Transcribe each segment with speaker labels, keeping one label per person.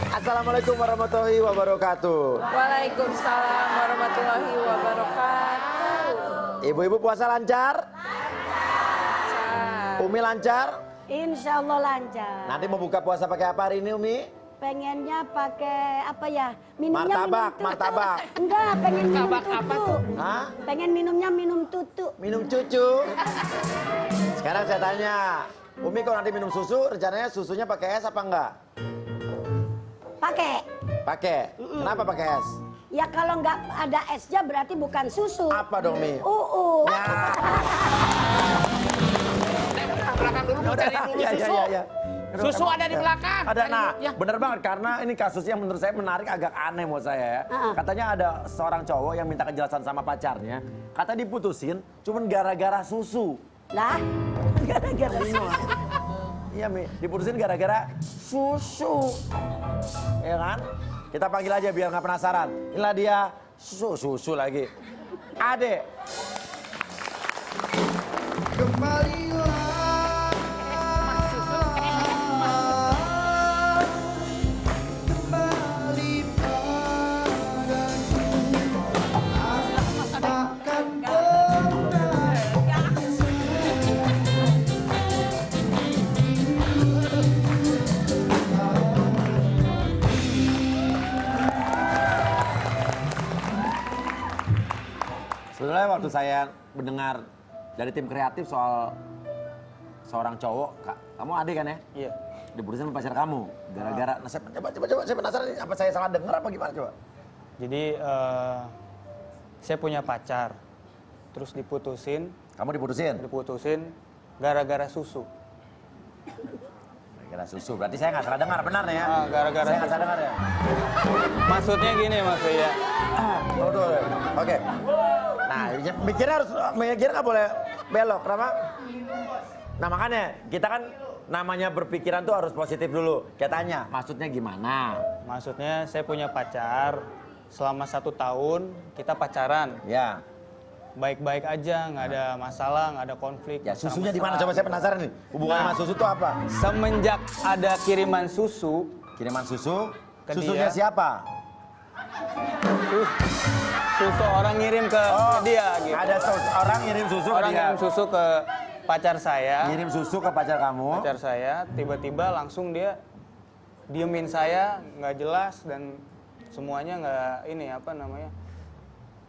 Speaker 1: Assalamualaikum warahmatullahi wabarakatuh.
Speaker 2: Waalaikumsalam warahmatullahi wabarakatuh.
Speaker 1: Ibu-ibu puasa lancar?
Speaker 2: Lancar.
Speaker 1: Umi lancar?
Speaker 3: Insya Allah lancar.
Speaker 1: Nanti mau buka puasa pakai apa hari ini Umi?
Speaker 3: Pengennya pakai apa ya? Minumnya
Speaker 1: Martabak,
Speaker 3: minum
Speaker 1: martabak.
Speaker 3: Enggak, pengen minum
Speaker 2: Martabak apa
Speaker 3: tutu.
Speaker 2: tuh?
Speaker 1: Hah?
Speaker 3: Pengen minumnya minum tutu.
Speaker 1: Minum cucu? Sekarang saya tanya, Umi kalau nanti minum susu, rencananya susunya pakai es apa enggak?
Speaker 3: Pakai.
Speaker 1: Pakai. Kenapa pakai es?
Speaker 3: Ya kalau nggak ada esnya berarti bukan susu.
Speaker 1: Apa dong Mi?
Speaker 3: Ya.
Speaker 2: Belakang dulu mau cari dulu
Speaker 1: Ya,
Speaker 2: susu.
Speaker 1: ya.
Speaker 2: Susu ada di belakang.
Speaker 1: Ada,
Speaker 2: Cari
Speaker 1: nah
Speaker 2: dulu, ya.
Speaker 1: bener banget karena ini kasusnya menurut saya menarik agak aneh menurut saya ya. Katanya ada seorang cowok yang minta kejelasan sama pacarnya, kata diputusin cuman gara-gara susu.
Speaker 3: Lah, gara-gara susu.
Speaker 1: Iya Mi, diputusin gara-gara susu. Ya kan? Kita panggil aja biar nggak penasaran. Inilah dia susu lagi. Ade. Sebenarnya waktu saya mendengar dari tim kreatif soal seorang cowok, kamu adik kan ya?
Speaker 4: Iya.
Speaker 1: Diputusin sama pacar kamu gara-gara. Nah, coba saya penasaran ini apa saya salah dengar apa gimana coba?
Speaker 4: Jadi saya punya pacar, terus diputusin
Speaker 1: Kamu diputusin?
Speaker 4: gara-gara susu.
Speaker 1: Gara-gara susu. Berarti saya nggak salah dengar, benar ya?
Speaker 4: Gara-gara
Speaker 1: saya nggak
Speaker 4: susu.
Speaker 1: salah dengar ya?
Speaker 4: Maksudnya gini maksudnya.
Speaker 1: Betul. Oke. Nah, mikirnya nggak boleh belok, kenapa? Nah makanya kita kan namanya berpikiran tuh harus positif dulu. Kita tanya, maksudnya gimana?
Speaker 4: Maksudnya saya punya pacar, selama 1 tahun kita pacaran.
Speaker 1: Ya.
Speaker 4: Baik-baik aja, nggak ada masalah, nggak ada konflik.
Speaker 1: Ya
Speaker 4: masalah-
Speaker 1: susunya di mana? Coba saya penasaran nih. Hubungannya sama susu tuh apa?
Speaker 4: Semenjak ada kiriman susu,
Speaker 1: Kiriman susu.
Speaker 4: Ke
Speaker 1: Susunya
Speaker 4: dia.
Speaker 1: siapa?
Speaker 4: susu orang ngirim ke dia gitu.
Speaker 1: Ada orang ngirim susu
Speaker 4: Orang
Speaker 1: ke dia.
Speaker 4: ngirim susu ke pacar saya.
Speaker 1: Ngirim susu ke pacar kamu.
Speaker 4: Pacar saya tiba-tiba langsung dia diemin saya nggak jelas dan semuanya nggak ini apa namanya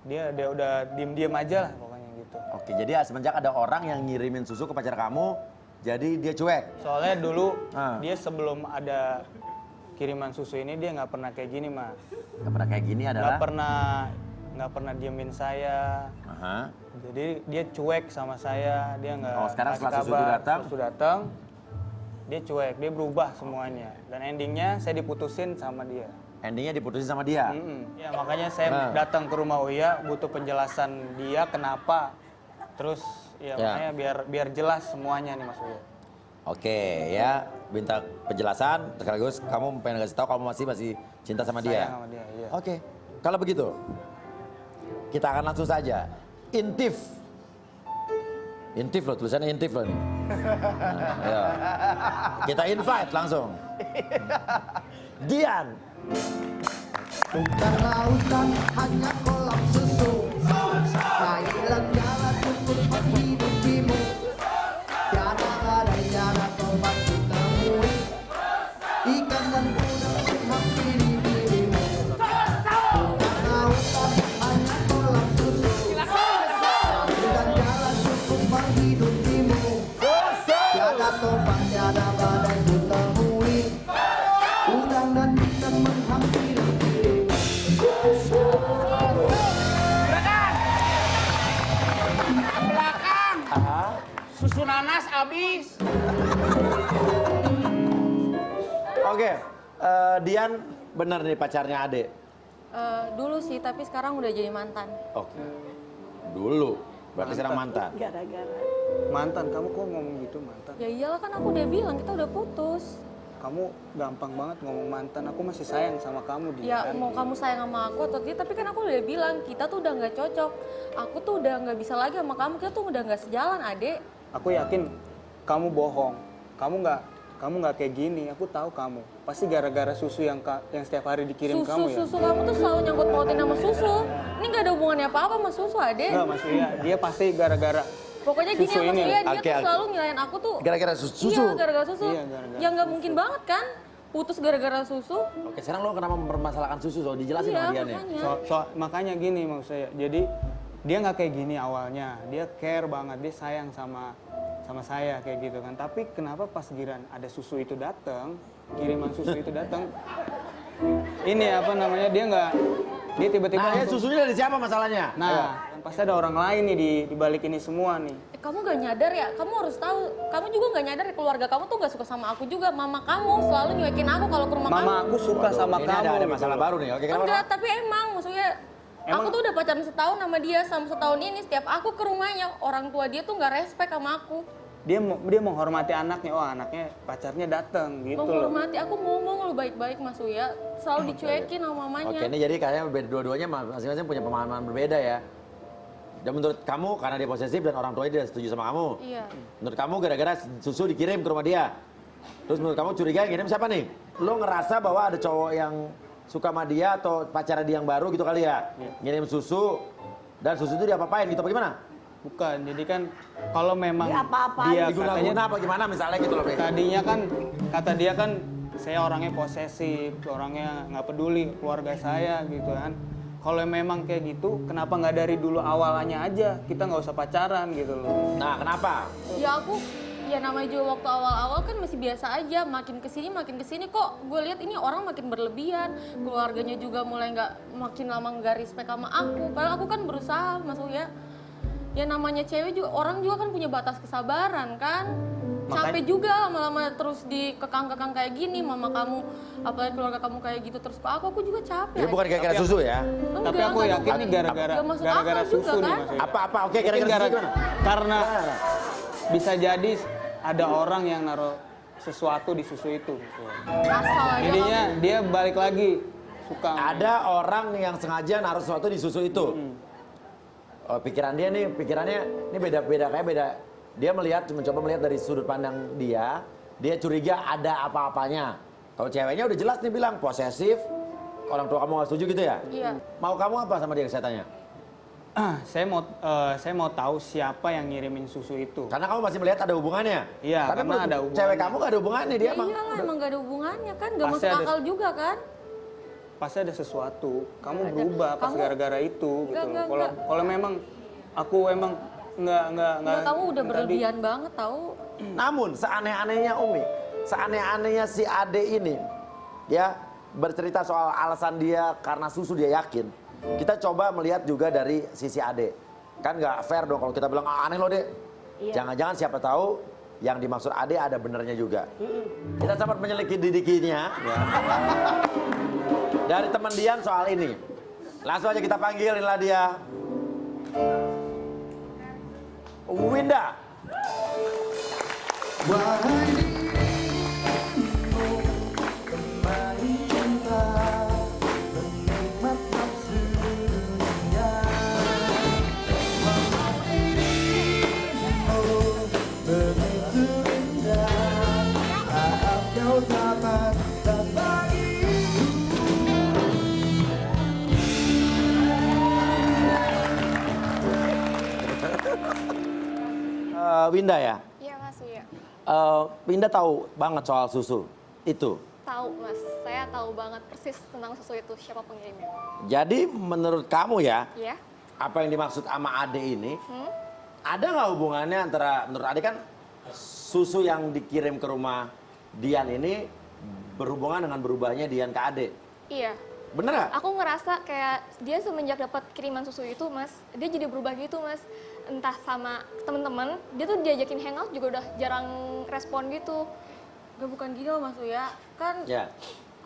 Speaker 4: dia udah diem aja lah pokoknya gitu.
Speaker 1: Oke, jadi semenjak ada orang yang ngirimin susu ke pacar kamu, jadi dia cuek.
Speaker 4: Soalnya dulu
Speaker 1: Ah.
Speaker 4: dia sebelum ada kiriman susu ini dia nggak pernah kayak gini mas,
Speaker 1: Gak pernah kayak gini adalah.
Speaker 4: nggak pernah diemin saya.
Speaker 1: Aha.
Speaker 4: Jadi dia cuek sama saya, dia nggak
Speaker 1: Oh, sekarang
Speaker 4: ngasih
Speaker 1: setelah susu
Speaker 4: kabar.
Speaker 1: itu datang?
Speaker 4: Susu datang, dia cuek, dia berubah semuanya. Dan endingnya saya diputusin sama dia.
Speaker 1: Endingnya diputusin sama dia.
Speaker 4: Ya makanya saya
Speaker 1: Nah.
Speaker 4: datang ke rumah Uya butuh penjelasan dia kenapa. Terus ya,
Speaker 1: Ya.
Speaker 4: makanya biar jelas semuanya nih Mas Uya.
Speaker 1: Oke, ya minta penjelasan. Sekaligus kamu pengen kasih tahu kamu masih cinta sama dia.
Speaker 4: Sayang sama dia, iya.
Speaker 1: Oke, kalau begitu kita akan langsung saja. Intif loh, tulisannya intif loh nih. Nah, ya. Kita invite langsung. Dian.
Speaker 5: Bukan lautan, hanya kolam susu. Thailand jalan untuk menghidupmu. Tiada badai, tiada tobat ditemui. Ikan dan udang menghampiri dirimu. Bukan lautan, hanya kolam susu. Thailand jalan untuk menghidupmu. Tiada tobat, tiada badai ditemui. Udang dan ikan menghampiri dirimu.
Speaker 2: Belakang. Susu nanas habis.
Speaker 1: Oke, Dian benar nih pacarnya Ade.
Speaker 6: Dulu sih, tapi sekarang udah jadi mantan.
Speaker 1: Oke. Dulu, berarti sekarang mantan.
Speaker 3: Gara-gara.
Speaker 4: Mantan, kamu kok ngomong gitu mantan?
Speaker 6: Ya iyalah kan aku udah bilang kita udah putus.
Speaker 4: Kamu gampang banget ngomong mantan, aku masih sayang sama kamu dia.
Speaker 6: Ya
Speaker 4: kan?
Speaker 6: mau kamu sayang sama aku atau tidak, tapi kan aku udah bilang kita tuh udah nggak cocok. Aku tuh udah nggak bisa lagi sama kamu, kita tuh udah nggak sejalan, Adek.
Speaker 4: Aku yakin kamu bohong. Kamu nggak kayak gini. Aku tahu kamu. Pasti gara-gara susu yang setiap hari dikirim kamu ya.
Speaker 6: Susu kamu tuh selalu nyangkut pautin sama susu. Ini nggak ada hubungannya apa-apa sama susu, Adek.
Speaker 4: Enggak, Mas Uya. Dia pasti gara-gara
Speaker 6: Pokoknya gini
Speaker 4: susu
Speaker 6: ya, Mas
Speaker 4: ini.
Speaker 6: Uya, dia
Speaker 1: Oke,
Speaker 6: tuh
Speaker 1: oke.
Speaker 6: selalu nyalain aku tuh.
Speaker 1: Gara-gara susu.
Speaker 6: Iya, gara-gara susu.
Speaker 4: Iya, gara-gara
Speaker 6: Ya nggak mungkin banget kan, putus gara-gara susu.
Speaker 1: Oke, sekarang lo kenapa mempermasalahkan susu? So, dijelasin
Speaker 6: Iya,
Speaker 1: sama dia nih.
Speaker 6: makanya.
Speaker 4: makanya gini maksud saya. Jadi dia nggak kayak gini awalnya. Dia care banget, dia sayang sama saya kayak gitu kan. Tapi kenapa pas giran ada susu itu datang, kiriman susu itu datang, ini apa namanya, dia tiba-tiba
Speaker 1: Nah, ya
Speaker 4: langsung-
Speaker 1: susunya dari siapa masalahnya?
Speaker 4: Nah, pasti ada orang lain nih di balik ini semua nih.
Speaker 6: Kamu gak nyadar ya, kamu harus tahu. Kamu juga gak nyadar ya, keluarga kamu tuh gak suka sama aku juga. Mama kamu selalu nyuekin aku kalau ke rumah
Speaker 4: Mama
Speaker 6: kamu.
Speaker 4: aku suka sama
Speaker 1: Ini
Speaker 4: kamu.
Speaker 1: ada
Speaker 4: gitu
Speaker 1: masalah
Speaker 4: loh.
Speaker 1: baru nih. Oke, kenapa?
Speaker 6: Enggak, tapi emang maksudnya aku
Speaker 4: Emang-
Speaker 6: tuh udah pacaran setahun sama dia. Sama setahun ini setiap aku ke rumahnya, orang tua dia tuh gak respect sama aku.
Speaker 4: Dia menghormati anaknya. Oh, anaknya pacarnya datang gitu loh.
Speaker 6: Menghormati, aku ngomong lu baik-baik Mas Uya. Selalu dicuekin sama mamanya.
Speaker 1: Oke, ini jadi kayaknya dua-duanya masing-masing punya pemahaman berbeda ya. Dan menurut kamu karena dia posesif dan orang tuanya tidak setuju sama kamu.
Speaker 6: Iya.
Speaker 1: Menurut kamu gara-gara susu dikirim ke rumah dia. Terus menurut kamu curiga yang ngirim siapa nih? Lo ngerasa bahwa ada cowok yang suka sama dia atau pacara dia yang baru gitu kali ya? Ngirim susu dan susu itu diapa-apain gitu apa gimana?
Speaker 4: Bukan, jadi kan kalau memang
Speaker 3: Diapa-apain.
Speaker 4: dia
Speaker 1: Diguna-guna
Speaker 4: katanya
Speaker 1: apa gimana misalnya gitu loh. Pi.
Speaker 4: tadinya kan kata dia kan saya orangnya posesif, orangnya nggak peduli keluarga saya gitu kan. Kalau memang kayak gitu, kenapa nggak dari dulu awalnya aja? Kita nggak usah pacaran gitu loh.
Speaker 1: Nah, kenapa?
Speaker 6: Ya aku, ya namanya juga waktu awal-awal kan masih biasa aja. Makin kesini kok gue lihat ini orang makin berlebihan. Keluarganya juga mulai makin lama nggak respect sama aku. Padahal aku kan berusaha, Mas Uya. Ya namanya cewek juga, orang juga kan punya batas kesabaran kan. Capek juga lama-lama terus dikekang-kekang kayak gini. Mama kamu, apalagi keluarga kamu kayak gitu terus ke aku juga capek.
Speaker 1: Ini bukan gara-gara susu ya?
Speaker 6: Enggak,
Speaker 4: Tapi aku
Speaker 6: enggak,
Speaker 4: yakin
Speaker 6: bukan.
Speaker 4: nih gara-gara
Speaker 6: Nggak masuk
Speaker 4: gara-gara
Speaker 6: akal juga,
Speaker 4: susu nih
Speaker 6: kan?
Speaker 4: Mas Uya.
Speaker 1: Apa-apa? Oke,
Speaker 4: Mungkin
Speaker 1: gara-gara susu gimana?
Speaker 4: karena
Speaker 1: Gimana?
Speaker 4: bisa jadi ada orang yang naruh sesuatu di susu itu. Mas Uya.
Speaker 6: Asal aja
Speaker 4: Jadinya dia balik lagi suka.
Speaker 1: Ada orang yang sengaja naruh sesuatu di susu itu. Oh, pikirannya ini beda-beda kayak beda. Dia mencoba melihat dari sudut pandang dia curiga ada apa-apanya. Kalau ceweknya udah jelas nih bilang posesif, orang tua kamu gak setuju gitu ya?
Speaker 6: Iya.
Speaker 1: Mau kamu apa sama dia saya tanya?
Speaker 4: Saya mau tahu siapa yang ngirimin susu itu.
Speaker 1: Karena kamu masih melihat ada hubungannya.
Speaker 4: Iya,
Speaker 1: Tapi
Speaker 4: karena
Speaker 1: menurut
Speaker 4: ada hubungannya.
Speaker 1: cewek kamu gak ada hubungannya dia
Speaker 6: Ya
Speaker 1: emang.
Speaker 6: iyalah, emang gak ada hubungannya kan, gak
Speaker 4: Pasti
Speaker 6: masuk
Speaker 4: ada-
Speaker 6: akal juga kan.
Speaker 4: Pasti ada sesuatu. Kamu
Speaker 6: Nggak ada.
Speaker 4: berubah pas
Speaker 6: Kamu-
Speaker 4: gara-gara itu gitu.
Speaker 6: Nggak,
Speaker 4: loh. Kalau memang aku emang nggak
Speaker 6: Enggak, kamu udah
Speaker 4: tadi-
Speaker 6: berlebihan banget tahu.
Speaker 1: Namun seaneh-anehnya Umi, seaneh-anehnya si Ade ini, ya bercerita soal alasan dia karena susu dia yakin. Kita coba melihat juga dari sisi Ade. Kan nggak fair dong kalau kita bilang aneh loh Dek. Jangan-jangan siapa tahu yang dimaksud Ade ada benernya juga. Kita sempat menyelidikinya ya. Dari teman Dian soal ini. Langsung aja kita panggil, inilah dia. Winda.
Speaker 5: Wahai dirimu, kembali cinta, menikmat nafsu dunia. Wahai dirimu, begitu indah, maaf kau tak pantas bagiku.
Speaker 1: Winda ya.
Speaker 7: Iya Mas Uya.
Speaker 1: Winda tahu banget soal susu itu.
Speaker 7: Tahu Mas, saya tahu banget persis tentang susu itu, siapa pengirimnya.
Speaker 1: Jadi menurut kamu ya,
Speaker 7: Iya?
Speaker 1: apa yang dimaksud sama Ade ini, ada nggak hubungannya antara, menurut Ade kan susu yang dikirim ke rumah Dian ini berhubungan dengan berubahnya Dian ke Ade.
Speaker 7: Iya.
Speaker 1: Bener nggak?
Speaker 7: Aku ngerasa kayak dia semenjak dapat kiriman susu itu Mas, dia jadi berubah gitu Mas. Entah sama temen-temen, dia tuh diajakin hangout juga udah jarang respon gitu.
Speaker 6: Gak bukan gini loh Mas Uya, kan
Speaker 1: Ya.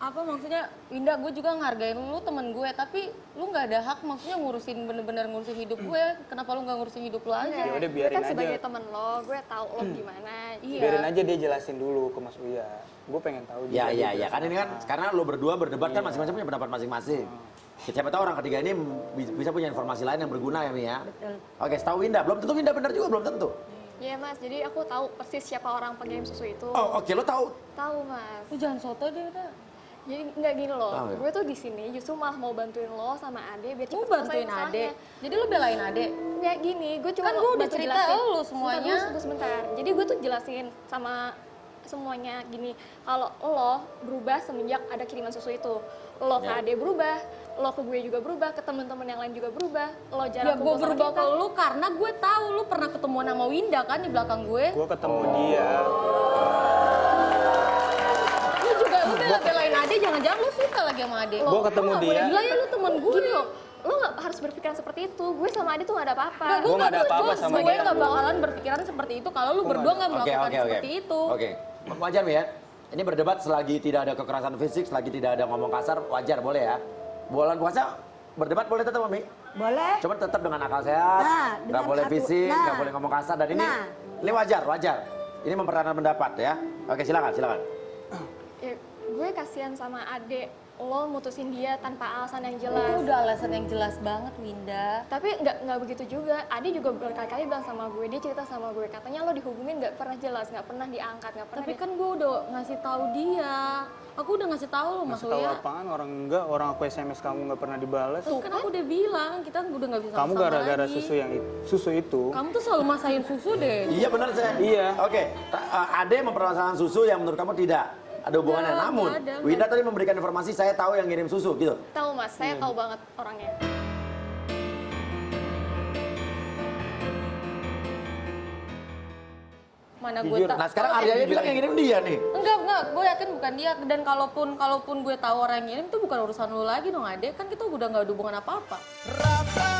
Speaker 6: Apa maksudnya, Winda, gue juga ngehargain lu temen gue, tapi lu nggak ada hak maksudnya ngurusin bener-bener ngurusin hidup gue. Kenapa lu nggak ngurusin hidup lu aja?
Speaker 4: Ya udah
Speaker 7: gue
Speaker 4: biarin
Speaker 7: kan sebagai
Speaker 4: aja.
Speaker 7: temen lo, gue tahu lo gimana.
Speaker 6: Iya.
Speaker 4: Biarin aja dia jelasin dulu ke Mas Uya. Gue pengen tahu
Speaker 1: Ya,
Speaker 4: dia
Speaker 1: ya, ya. Kan ini kan karena lo berdua berdebat kan masing-masing punya pendapat masing-masing. Siapa tahu orang ketiga ini bisa punya informasi lain yang berguna ya, Mi ya.
Speaker 3: Betul.
Speaker 1: Oke, setahu Winda. Belum tentu Winda benar juga, belum tentu.
Speaker 7: Iya mas, jadi aku tahu persis siapa orang pengirim susu itu.
Speaker 1: Oh, oke, lo tahu.
Speaker 7: Tahu mas.
Speaker 6: Lu jangan soto deh udah.
Speaker 7: Jadi nggak gini loh,
Speaker 1: Tahu ya?
Speaker 7: gue tuh di sini justru malah mau bantuin lo sama Ade biar
Speaker 6: Lu
Speaker 7: cepet
Speaker 6: bantuin
Speaker 7: selesai
Speaker 6: Ade.
Speaker 7: masalahnya.
Speaker 6: Jadi lu belain Ade.
Speaker 7: Nggak gini, gue cuma
Speaker 6: Kan gue udah
Speaker 7: bantu
Speaker 6: cerita
Speaker 7: jelasin.
Speaker 6: lu semuanya.
Speaker 7: Sebentar. Jadi gue tuh jelasin sama semuanya gini, kalau lo berubah semenjak ada kiriman susu itu, lo ke
Speaker 1: Ya.
Speaker 7: Ade berubah, lo ke gue juga berubah, ke teman-teman yang lain juga berubah, lo
Speaker 6: Ya
Speaker 7: jarang
Speaker 6: gue
Speaker 7: kumpul sama
Speaker 6: berubah
Speaker 7: kita.
Speaker 6: ke lu karena gue tahu lu pernah ketemuan sama Winda kan di belakang gue.
Speaker 4: Gue ketemu dia.
Speaker 6: Lu juga lu bela-belain Ade, jangan-jangan lu suka lagi sama Ade.
Speaker 4: Gua ketemu
Speaker 6: Lu nggak
Speaker 4: dia.
Speaker 6: boleh bilang ya lu temen gue.
Speaker 7: Gini loh, lo nggak harus berpikiran seperti itu. Gue sama Ade tuh nggak ada apa-apa.
Speaker 4: Gua nggak ada apa-apa sama
Speaker 6: gue
Speaker 4: dia.
Speaker 6: nggak bakalan berpikiran seperti itu kalau lu berdua nggak
Speaker 1: Oke,
Speaker 6: melakukan
Speaker 1: oke, oke.
Speaker 6: seperti itu.
Speaker 1: Oke. Wajar, Mi ya. Ini berdebat selagi tidak ada kekerasan fisik, selagi tidak ada ngomong kasar, wajar boleh ya. Bulan puasa berdebat boleh tetap, Mi.
Speaker 3: Boleh.
Speaker 1: Cuma tetap dengan akal sehat,
Speaker 3: Nah,
Speaker 1: nggak
Speaker 3: dengan
Speaker 1: boleh fisik,
Speaker 3: nah.
Speaker 1: nggak boleh ngomong kasar, dan ini
Speaker 3: Nah.
Speaker 1: ini wajar, wajar. Ini mempertahankan pendapat ya. Oke, silakan, silakan.
Speaker 7: Ya, gue kasihan sama Ade, lo mutusin dia tanpa alasan yang
Speaker 6: Itu
Speaker 7: jelas.
Speaker 6: udah alasan yang jelas banget, Winda.
Speaker 7: Tapi nggak begitu juga. Ade juga berkali-kali bilang sama gue, dia cerita sama gue, katanya lo dihubungin nggak pernah jelas, nggak pernah diangkat, nggak pernah.
Speaker 6: Tapi kan gue udah ngasih tahu dia. Aku udah ngasih tahu lo, Mas
Speaker 4: Masih tahu
Speaker 6: Uya.
Speaker 4: apaan orang enggak, orang aku SMS kamu nggak pernah dibales.
Speaker 6: Tuh kan aku udah bilang, kita udah nggak bisa
Speaker 4: Kamu
Speaker 6: sama
Speaker 4: gara-gara
Speaker 6: lagi.
Speaker 4: susu itu.
Speaker 6: Kamu tuh selalu masain susu deh.
Speaker 1: Iya benar saya.
Speaker 4: Iya.
Speaker 1: Oke, Ade mempermasalahkan susu yang menurut kamu tidak ada hubungannya.
Speaker 6: Nggak,
Speaker 1: Namun,
Speaker 6: nggak ada,
Speaker 1: Winda tadi memberikan informasi saya tahu yang ngirim susu gitu.
Speaker 7: Tahu mas, saya tahu banget orangnya.
Speaker 6: Mana gue
Speaker 4: Jujur.
Speaker 6: tahu.
Speaker 1: Nah sekarang Aryanya bilang yang ngirim dia nih.
Speaker 6: Enggak, gue yakin bukan dia. Dan kalaupun gue tahu orang yang ngirim itu bukan urusan lu lagi dong, Ade. Kan kita udah nggak ada hubungan apa-apa.
Speaker 5: Rata